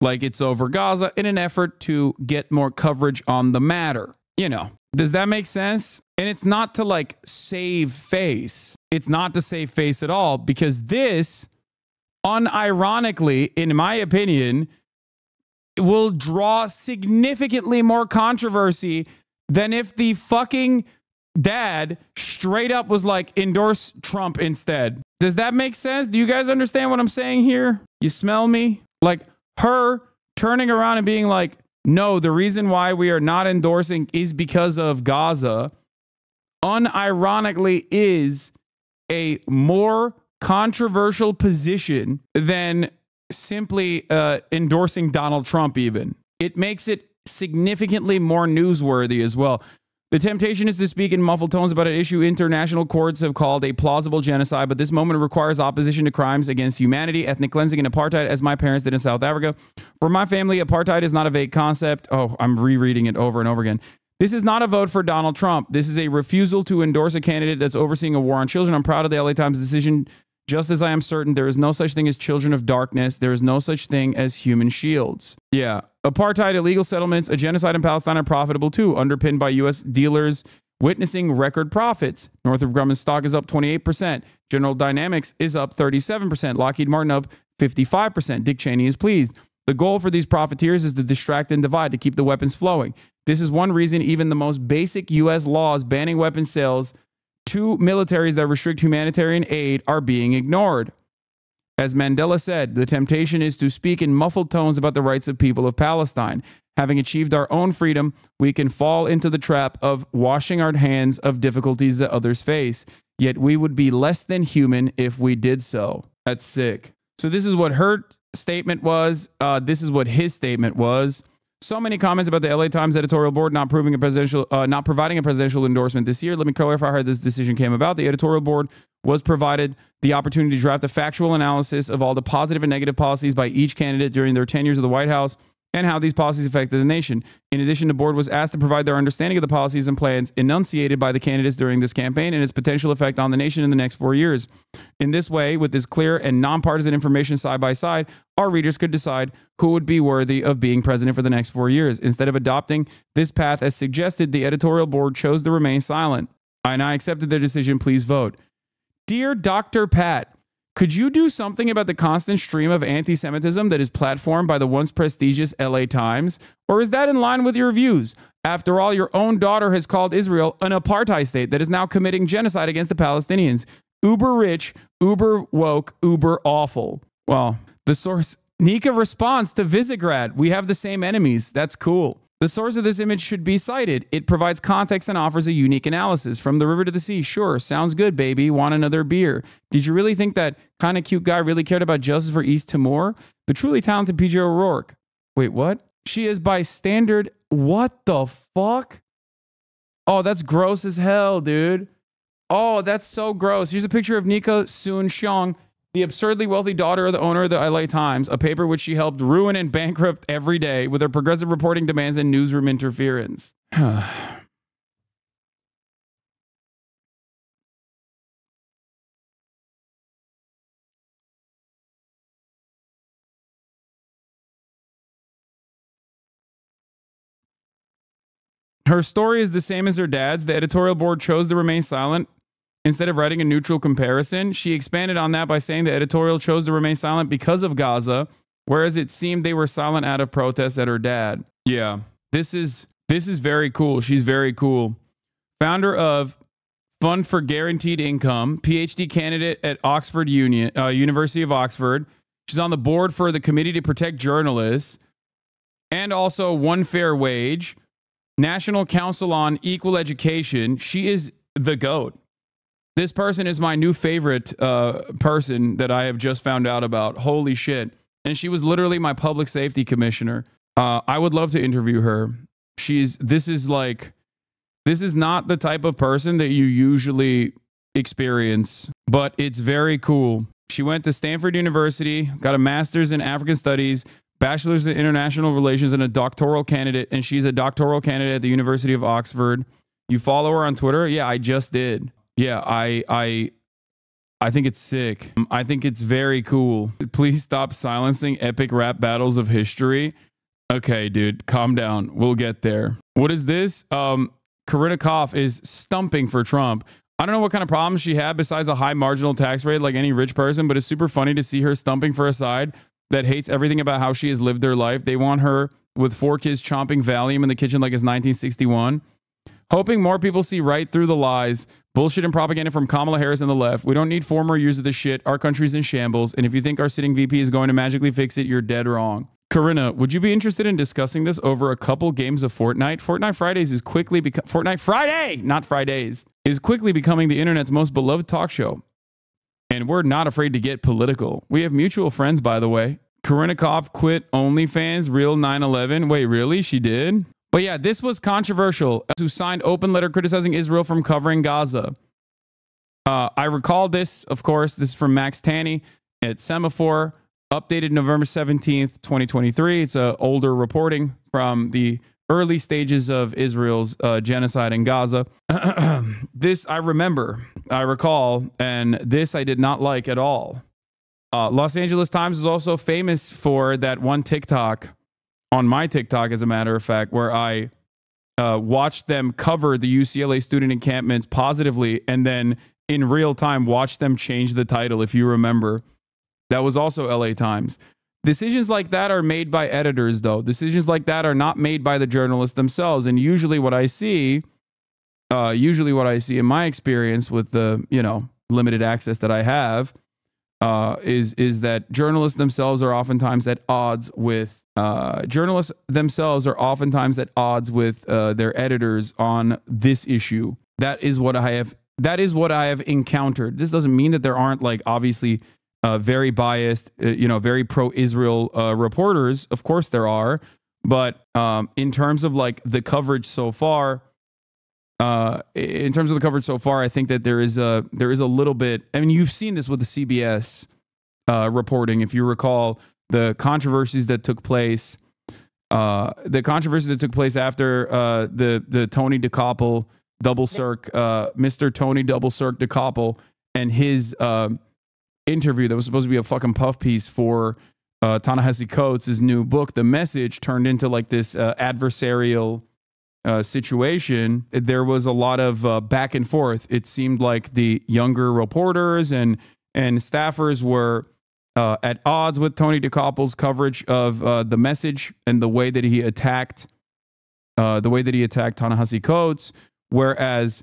like it's over Gaza in an effort to get more coverage on the matter. You know, does that make sense? And it's not to like save face. It's not to save face at all, because this, unironically, in my opinion, will draw significantly more controversy than if the fucking dad straight up was like, endorse Trump instead. Does that make sense? Do you guys understand what I'm saying here? You smell me? Like her turning around and being like, no, the reason why we are not endorsing is because of Gaza, unironically is a more controversial position than simply endorsing Donald Trump even. It makes it significantly more newsworthy as well. The temptation is to speak in muffled tones about an issue international courts have called a plausible genocide, but this moment requires opposition to crimes against humanity, ethnic cleansing, and apartheid, as my parents did in South Africa. For my family, apartheid is not a vague concept. Oh, I'm rereading it over and over again. This is not a vote for Donald Trump. This is a refusal to endorse a candidate that's overseeing a war on children. I'm proud of the LA Times decision, just as I am certain there is no such thing as children of darkness. There is no such thing as human shields. Yeah. Apartheid, illegal settlements, a genocide in Palestine are profitable too, underpinned by U.S. dealers witnessing record profits. Northrop Grumman stock is up 28%. General Dynamics is up 37%. Lockheed Martin up 55%. Dick Cheney is pleased. The goal for these profiteers is to distract and divide, to keep the weapons flowing. This is one reason even the most basic U.S. laws banning weapons sales to militaries that restrict humanitarian aid are being ignored. As Mandela said, the temptation is to speak in muffled tones about the rights of people of Palestine. Having achieved our own freedom, we can fall into the trap of washing our hands of difficulties that others face. Yet we would be less than human if we did so. That's sick. So this is what her statement was. This is what his statement was. So many comments about the LA Times editorial board not providing a presidential endorsement this year. Let me clarify how this decision came about. The editorial board was provided the opportunity to draft a factual analysis of all the positive and negative policies by each candidate during their tenures of the White House and how these policies affected the nation. In addition, the board was asked to provide their understanding of the policies and plans enunciated by the candidates during this campaign and its potential effect on the nation in the next 4 years. In this way, with this clear and nonpartisan information side by side, our readers could decide who would be worthy of being president for the next 4 years. Instead of adopting this path as suggested, the editorial board chose to remain silent. And I accepted their decision. Please vote. Dear Dr. Pat, could you do something about the constant stream of anti-Semitism that is platformed by the once prestigious LA Times? Or is that in line with your views? After all, your own daughter has called Israel an apartheid state that is now committing genocide against the Palestinians. Uber rich, uber woke, uber awful. Well, the source, Nika responds to Visegrad. We have the same enemies. That's cool. The source of this image should be cited. It provides context and offers a unique analysis. From the river to the sea. Sure, sounds good, baby. Want another beer? Did you really think that kind of cute guy really cared about justice for East Timor? The truly talented PJ O'Rourke. Wait, what? She is by standard. What the fuck? Oh, that's gross as hell, dude. Oh, that's so gross. Here's a picture of Nika Soon Xiong, the absurdly wealthy daughter of the owner of the LA Times, a paper which she helped ruin and bankrupt every day with her progressive reporting demands and newsroom interference. Her story is the same as her dad's. The editorial board chose to remain silent instead of writing a neutral comparison. She expanded on that by saying the editorial chose to remain silent because of Gaza, whereas it seemed they were silent out of protest at her dad. Yeah, this is very cool. She's very cool. Founder of Fund for Guaranteed Income, PhD candidate at Oxford University of Oxford. She's on the board for the Committee to Protect Journalists and also One Fair Wage. National Council on Equal Education. She is the GOAT. This person is my new favorite person that I have just found out about. Holy shit. And she was literally my public safety commissioner. I would love to interview her. This is not the type of person that you usually experience, but it's very cool. She went to Stanford University, got a master's in African Studies, bachelor's in international relations, and a doctoral candidate. And she's a doctoral candidate at the University of Oxford. You follow her on Twitter? Yeah, I just did. Yeah, I think it's sick. I think it's very cool. Please stop silencing epic rap battles of history. Okay, dude, calm down. We'll get there. What is this? Karina Koff is stumping for Trump. I don't know what kind of problems she had besides a high marginal tax rate like any rich person, but it's super funny to see her stumping for a side that hates everything about how she has lived her life. They want her with 4 kids chomping Valium in the kitchen like it's 1961. Hoping more people see right through the lies, bullshit and propaganda from Kamala Harris and the left. We don't need 4 more years of this shit. Our country's in shambles. And if you think our sitting VP is going to magically fix it, you're dead wrong. Corinna, would you be interested in discussing this over a couple games of Fortnite? Fortnite Fridays is quickly Fortnite Friday, not Fridays, is quickly becoming the internet's most beloved talk show. And we're not afraid to get political. We have mutual friends, by the way. Karina Koff quit OnlyFans, real 9/11. Wait, really? She did? But yeah, this was controversial. Who signed open letter criticizing Israel from covering Gaza. I recall this, of course. This is from Max Tanney at Semaphore, updated November 17th, 2023. It's older reporting from the early stages of Israel's genocide in Gaza. This I remember, I recall, and this I did not like at all. Los Angeles Times is also famous for that one TikTok, on my TikTok, as a matter of fact, where I watched them cover the UCLA student encampments positively and then in real time watch them change the title, if you remember. That was also LA Times. Decisions like that are made by editors, though. Decisions like that are not made by the journalists themselves. And usually what I see in my experience with the, limited access that I have, is that journalists themselves are oftentimes at odds with their editors on this issue. That is what I have encountered. This doesn't mean that there aren't, like, obviously very biased, very pro-Israel reporters. Of course there are, but in terms of like the coverage so far, I think that there is a little bit. I mean, you've seen this with the CBS reporting, if you recall the controversies that took place. After the Tony DeCoppel double circ, Mr. Tony double circ DeCoppel, and his interview that was supposed to be a fucking puff piece for Ta-Nehisi Coates' new book, The Message, turned into like this adversarial situation. There was a lot of back and forth. It seemed like the younger reporters and staffers were at odds with Tony DeCoppel's coverage of The Message and the way that he attacked the way that he attacked Ta-Nehisi Coates, whereas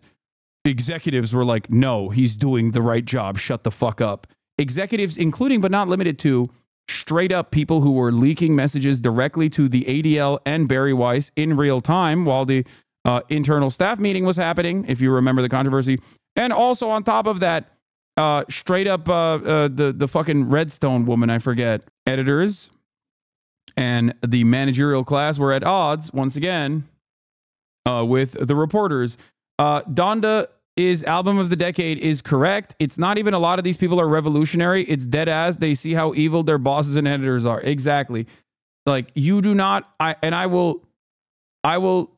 executives were like, no, he's doing the right job. Shut the fuck up. Executives, including but not limited to straight up people who were leaking messages directly to the ADL and Barry Weiss in real time while the internal staff meeting was happening, if you remember the controversy. And also on top of that, straight up the fucking Redstone woman, I forget, editors and the managerial class were at odds once again with the reporters. Donda is album of the decade is correct. It's not even a lot of these people are revolutionary. It's dead ass. They see how evil their bosses and editors are. Exactly. Like you do not, I will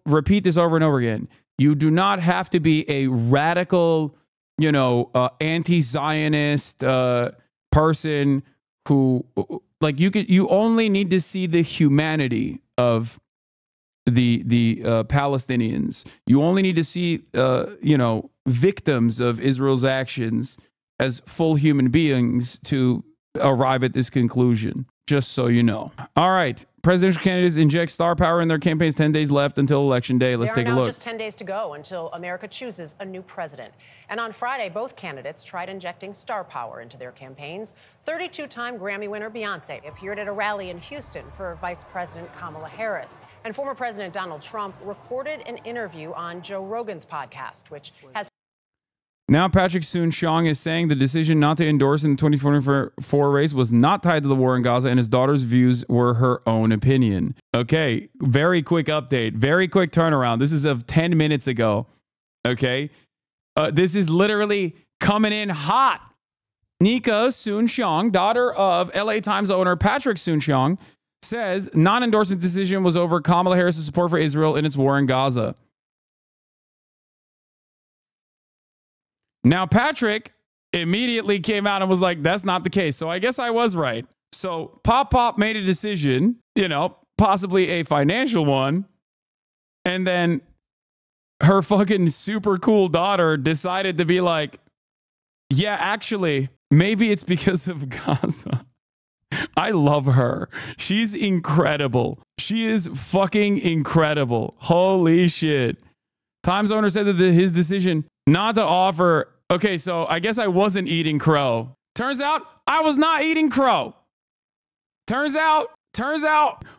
repeat this over and over again. You do not have to be a radical, anti-Zionist person who, like, you only need to see the humanity of the Palestinians. You only need to see, victims of Israel's actions as full human beings to arrive at this conclusion. Just so you know. All right. Presidential candidates inject star power in their campaigns. 10 days left until Election Day. Let's take a look. There are now just 10 days to go until America chooses a new president. And on Friday, both candidates tried injecting star power into their campaigns. 32-time Grammy winner Beyonce appeared at a rally in Houston for Vice President Kamala Harris. And former President Donald Trump recorded an interview on Joe Rogan's podcast, which has... Now Patrick Soon-Shiong is saying the decision not to endorse in the 2024 race was not tied to the war in Gaza, and his daughter's views were her own opinion. Okay, very quick update, very quick turnaround. This is of 10 minutes ago. Okay, this is literally coming in hot. Nika Soon-Shiong, daughter of LA Times owner Patrick Soon-Shiong, says non-endorsement decision was over Kamala Harris's support for Israel in its war in Gaza. Now, Patrick immediately came out and was like, that's not the case. So I guess I was right. So Pop made a decision, possibly a financial one. And then her fucking super cool daughter decided to be like, yeah, actually, maybe it's because of Gaza. I love her. She's incredible. She is fucking incredible. Holy shit. Times owner said that his decision not to offer... Okay, so I guess I wasn't eating crow. Turns out I was not eating crow. Turns out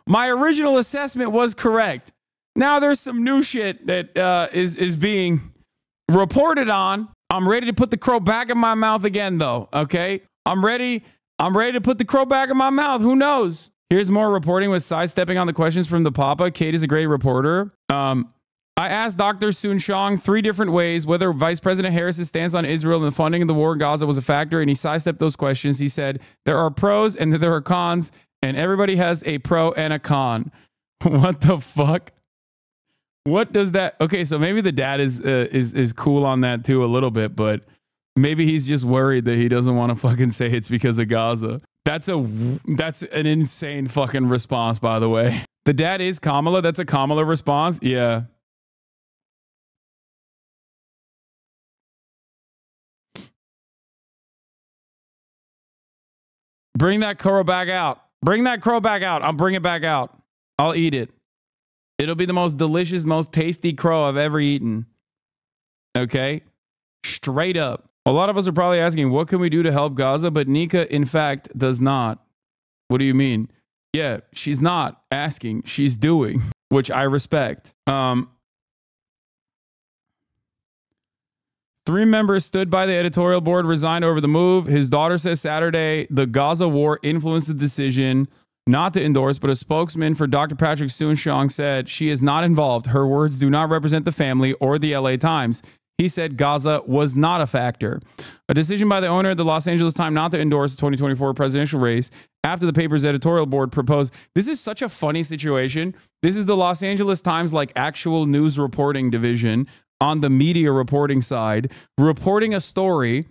my original assessment was correct. Now there's some new shit that is being reported on. I'm ready to put the crow back in my mouth again, though. Okay, I'm ready to put the crow back in my mouth. Who knows? Here's more reporting with sidestepping on the questions from the Papa. Kate is a great reporter. I asked Dr. Soon-Shiong 3 different ways whether Vice President Harris's stance on Israel and the funding of the war in Gaza was a factor, and he sidestepped those questions. He said, there are pros and there are cons, and everybody has a pro and a con. What the fuck? What does that... Okay, so maybe the dad is cool on that too a little bit, but maybe he's just worried that he doesn't want to fucking say it's because of Gaza. That's an insane fucking response, by the way. The dad is Kamala. That's a Kamala response. Yeah. Bring that crow back out. Bring that crow back out. I'll bring it back out. I'll eat it. It'll be the most delicious, most tasty crow I've ever eaten. Okay? Straight up. A lot of us are probably asking, what can we do to help Gaza? But Nika, in fact, does not. What do you mean? Yeah, she's not asking. She's doing, which I respect. 3 members stood by the editorial board, resigned over the move. His daughter says Saturday the Gaza war influenced the decision not to endorse, but a spokesman for Dr. Patrick Soon-Shiong said she is not involved. Her words do not represent the family or the LA Times. He said Gaza was not a factor. A decision by the owner of the Los Angeles Times not to endorse the 2024 presidential race after the paper's editorial board proposed. This is such a funny situation. This is the Los Angeles Times, like, actual news reporting division on the media reporting side, reporting a story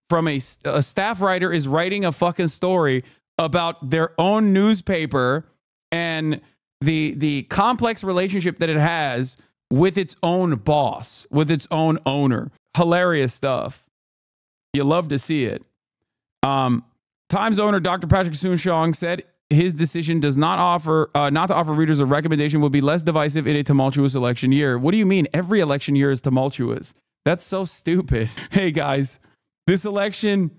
from a staff writer is writing a fucking story about their own newspaper and the complex relationship that it has with its own boss, with its own owner. Hilarious stuff. You love to see it. Times owner Dr. Patrick Soon-Shiong said his decision does not offer not to offer readers a recommendation will be less divisive in a tumultuous election year. What do you mean? Every election year is tumultuous. That's so stupid. Hey guys, this election,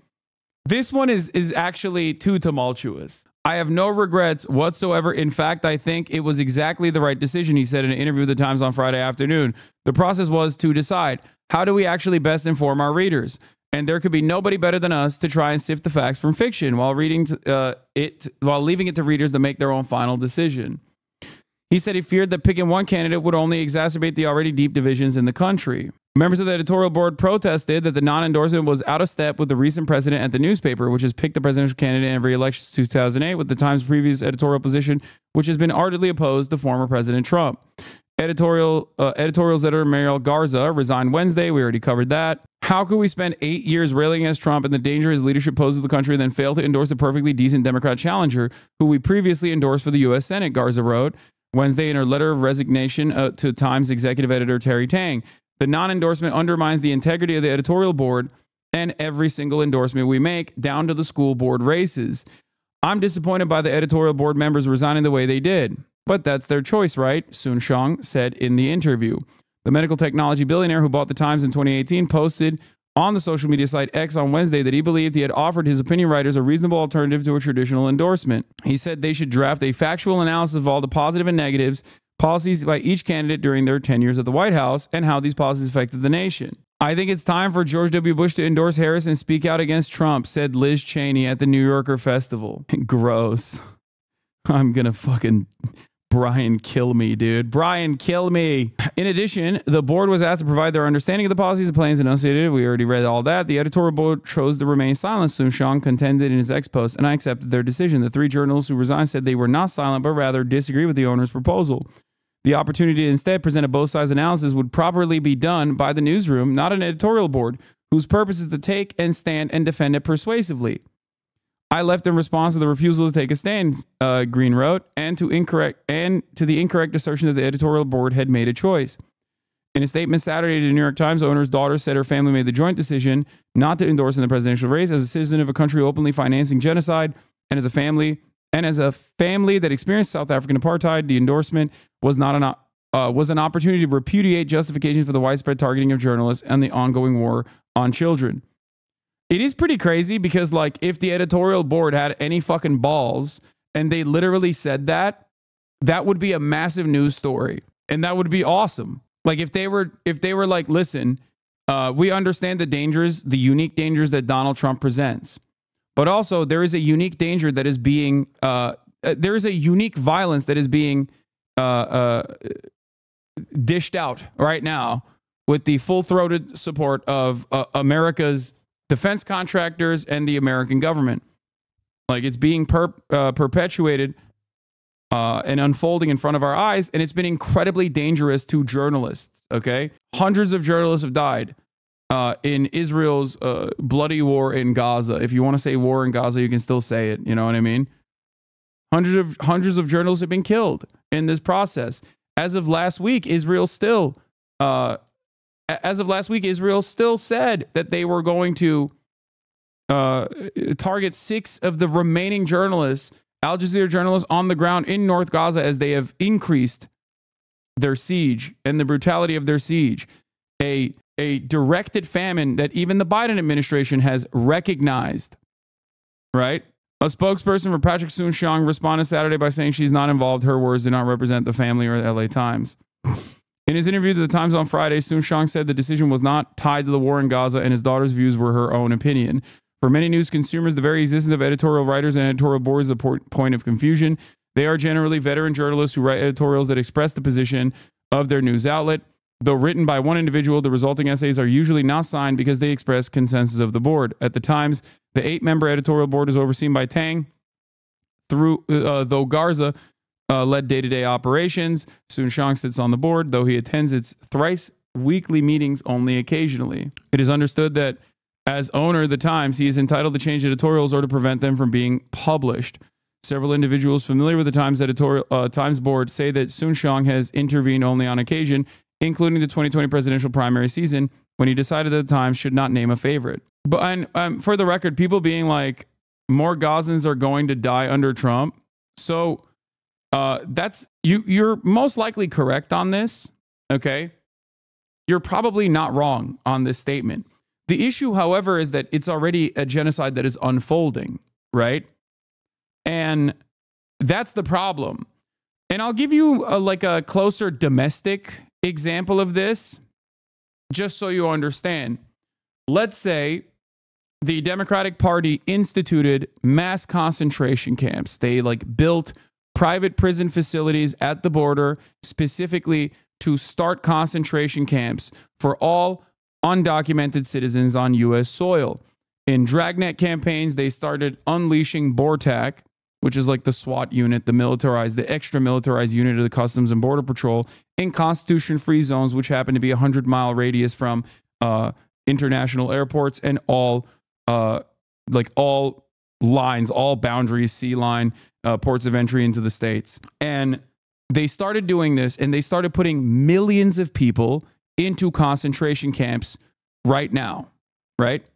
this one is actually too tumultuous. I have no regrets whatsoever. In fact, I think it was exactly the right decision, he said in an interview with the Times on Friday afternoon. The process was to decide, how do we actually best inform our readers? And there could be nobody better than us to try and sift the facts from fiction while leaving it to readers to make their own final decision. He said he feared that picking one candidate would only exacerbate the already deep divisions in the country. Members of the editorial board protested that the non-endorsement was out of step with the recent precedent at the newspaper, which has picked the presidential candidate in every election since 2008, with the Times' previous editorial position, which has been ardently opposed to former President Trump. Editorials editor Mariel Garza resigned Wednesday. We already covered that. How could we spend 8 years railing against Trump and the danger his leadership poses to the country and then fail to endorse a perfectly decent Democrat challenger who we previously endorsed for the U.S. Senate, Garza wrote Wednesday in her letter of resignation to Times executive editor Terry Tang. The non-endorsement undermines the integrity of the editorial board and every single endorsement we make, down to the school board races. I'm disappointed by the editorial board members resigning the way they did. But that's their choice, right? Sun Xiang said in the interview. The medical technology billionaire who bought the Times in 2018 posted on the social media site X on Wednesday that he believed he had offered his opinion writers a reasonable alternative to a traditional endorsement. He said they should draft a factual analysis of all the positive and negatives policies by each candidate during their tenures at the White House and how these policies affected the nation. I think it's time for George W. Bush to endorse Harris and speak out against Trump, said Liz Cheney at the New Yorker Festival. Gross. I'm gonna fucking... Brian, kill me, dude. Brian, kill me. In addition, the board was asked to provide their understanding of the policies and plans enunciated. We already read all that. The editorial board chose to remain silent, Sun Xiang contended in his X post, and I accepted their decision. The three journalists who resigned said they were not silent, but rather disagree with the owner's proposal. The opportunity to instead present a both sides analysis would properly be done by the newsroom, not an editorial board, whose purpose is to take and stand and defend it persuasively. I left in response to the refusal to take a stand, Green wrote, and to the incorrect assertion that the editorial board had made a choice. In a statement Saturday to the New York Times, the owner's daughter said her family made the joint decision not to endorse in the presidential race as a citizen of a country openly financing genocide, and as a family that experienced South African apartheid. The endorsement was an opportunity to repudiate justifications for the widespread targeting of journalists and the ongoing war on children. It is pretty crazy because, like, if the editorial board had any fucking balls and they literally said that, that would be a massive news story. And that would be awesome. Like, if they were like, listen, we understand the dangers, the unique dangers that Donald Trump presents. But also, there is a unique danger that is being, there is a unique violence that is being dished out right now with the full-throated support of America's defense contractors and the American government. Like, it's being perpetuated and unfolding in front of our eyes, and it's been incredibly dangerous to journalists, okay? Hundreds of journalists have died in Israel's bloody war in Gaza. If you want to say war in Gaza, you can still say it, you know what I mean? Hundreds of journalists have been killed in this process. As of last week, Israel still said that they were going to target 6 of the remaining journalists, Al Jazeera journalists, on the ground in North Gaza as they have increased their siege and the brutality of their siege. A directed famine that even the Biden administration has recognized, right? A spokesperson for Patrick Soon-Shiong responded Saturday by saying she's not involved. Her words do not represent the family or the LA Times. In his interview to the Times on Friday, Soon-Shiong said the decision was not tied to the war in Gaza and his daughter's views were her own opinion. For many news consumers, the very existence of editorial writers and editorial boards is a point of confusion. They are generally veteran journalists who write editorials that express the position of their news outlet. Though written by one individual, the resulting essays are usually not signed because they express consensus of the board. At the Times, the 8-member editorial board is overseen by Tang, though Garza led day-to-day operations. Soon-Shiong sits on the board, though he attends its thrice weekly meetings only occasionally. It is understood that as owner of the Times, he is entitled to change editorials or to prevent them from being published. Several individuals familiar with the Times Times board say that Soon-Shiong has intervened only on occasion, including the 2020 presidential primary season, when he decided that the Times should not name a favorite. But for the record, people being like, more Gazans are going to die under Trump, So that's you're most likely correct on this. Okay. You're probably not wrong on this statement. The issue, however, is that it's already a genocide that is unfolding, right? And that's the problem. And I'll give you a closer domestic example of this, just so you understand. Let's say the Democratic Party instituted mass concentration camps. They built private prison facilities at the border specifically to start concentration camps for all undocumented citizens on U.S. soil. In dragnet campaigns, they started unleashing BORTAC, which is like the SWAT unit, the extra militarized unit of the Customs and Border Patrol, in constitution-free zones, which happen to be a 100-mile radius from international airports and all lines, all boundaries, sea line, ports of entry into the states. And they started doing this, and they started putting millions of people into concentration camps right now, right?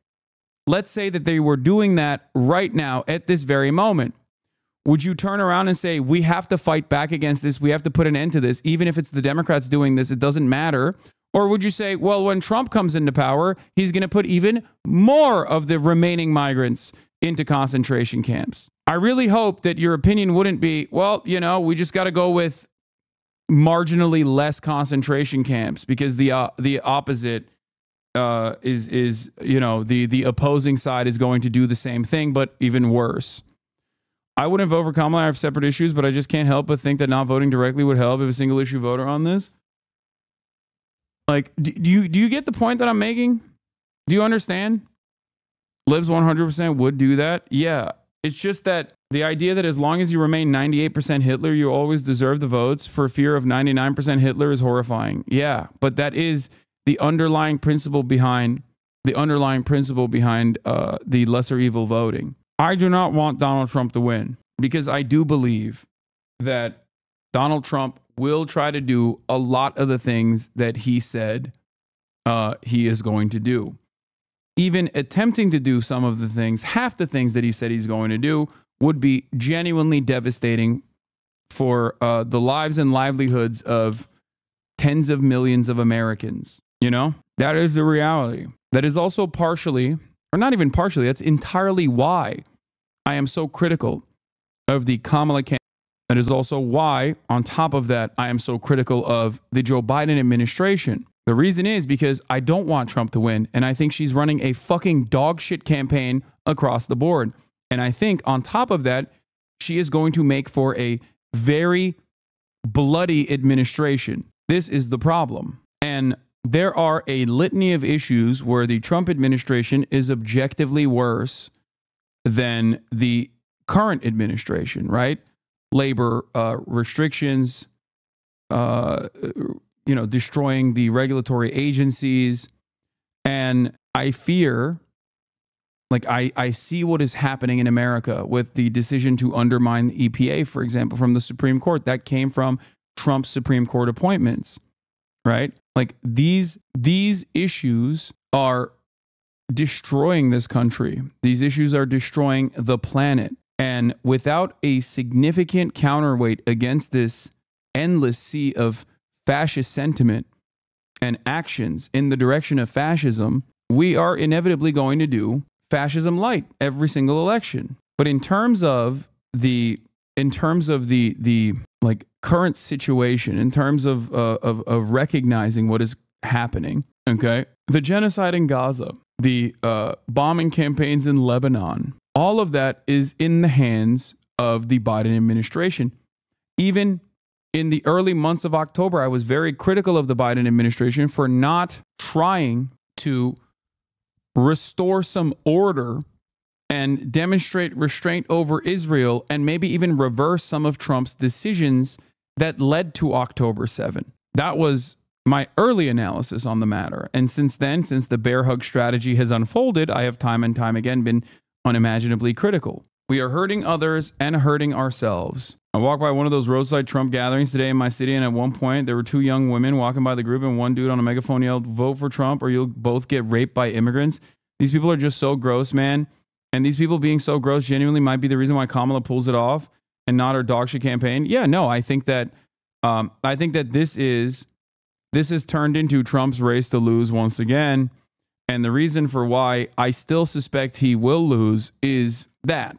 Let's say that they were doing that right now at this very moment. Would you turn around and say, we have to fight back against this, we have to put an end to this, even if it's the Democrats doing this, it doesn't matter? Or would you say, well, when Trump comes into power, he's going to put even more of the remaining migrants into concentration camps? I really hope that your opinion wouldn't be, well, we just got to go with marginally less concentration camps, because the opposite is the opposing side is going to do the same thing, but even worse. I wouldn't vote for Kamala. I have separate issues, but I just can't help but think that not voting directly would help if a single issue voter on this. Do you get the point that I'm making? Do you understand? Libs 100% would do that. Yeah. It's just that the idea that as long as you remain 98% Hitler, you always deserve the votes for fear of 99% Hitler is horrifying. Yeah. But that is the underlying principle behind the lesser evil voting. I do not want Donald Trump to win, because I do believe that Donald Trump will try to do a lot of the things that he said he is going to do. Even attempting to do some of the things, half the things that he said he's going to do, would be genuinely devastating for the lives and livelihoods of tens of millions of Americans. That is the reality. That is also partially, or not even partially, that's entirely why I am so critical of the Kamala campaign. That is also why, on top of that, I am so critical of the Joe Biden administration. The reason is because I don't want Trump to win, and I think she's running a fucking dog shit campaign across the board. And I think on top of that, she is going to make for a very bloody administration. This is the problem. And there are a litany of issues where the Trump administration is objectively worse than the current administration, right? Labor restrictions, destroying the regulatory agencies. And I fear, I see what is happening in America with the decision to undermine the EPA, for example, from the Supreme Court. That came from Trump's Supreme Court appointments, right? These issues are destroying this country. These issues are destroying the planet. And without a significant counterweight against this endless sea of fascist sentiment and actions in the direction of fascism, we are inevitably going to do fascism light every single election. But in terms of the current situation, in terms of recognizing what is happening, okay, the genocide in Gaza, the bombing campaigns in Lebanon, all of that is in the hands of the Biden administration. Even in the early months of October, I was very critical of the Biden administration for not trying to restore some order and demonstrate restraint over Israel, and maybe even reverse some of Trump's decisions that led to October 7. That was my early analysis on the matter. And since then, since the bear hug strategy has unfolded, I have time and time again been unimaginably critical. We are hurting others and hurting ourselves. I walked by one of those roadside Trump gatherings today in my city, and at one point there were two young women walking by the group, and one dude on a megaphone yelled, "Vote for Trump or you'll both get raped by immigrants." These people are just so gross, man. And these people being so gross genuinely might be the reason why Kamala pulls it off. and not her dog shit campaign. Yeah, no, I think that this has turned into Trump's race to lose once again. And the reason for why I still suspect he will lose is that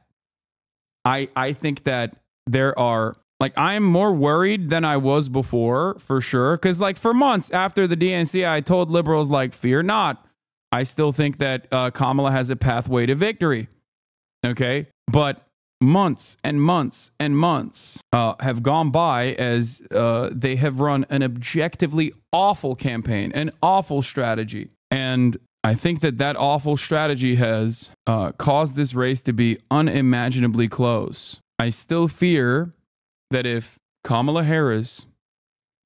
I think that there are, like, I'm more worried than I was before, for sure. Because, like, for months after the DNC, I told liberals, like, fear not. I still think that Kamala has a pathway to victory. Okay? But months and months and months have gone by as they have run an objectively awful campaign, an awful strategy. And I think that that awful strategy has caused this race to be unimaginably close. I still fear that if Kamala Harris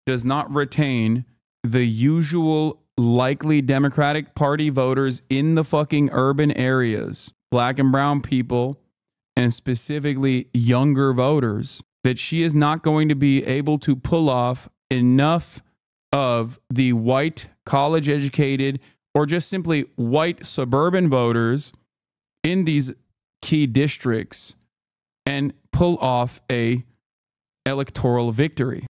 does not retain the usual likely Democratic Party voters in the fucking urban areas, black and brown people, and specifically younger voters, that she is not going to be able to pull off enough of the white, college-educated, or just simply white suburban voters in these key districts and pull off a electoral victory.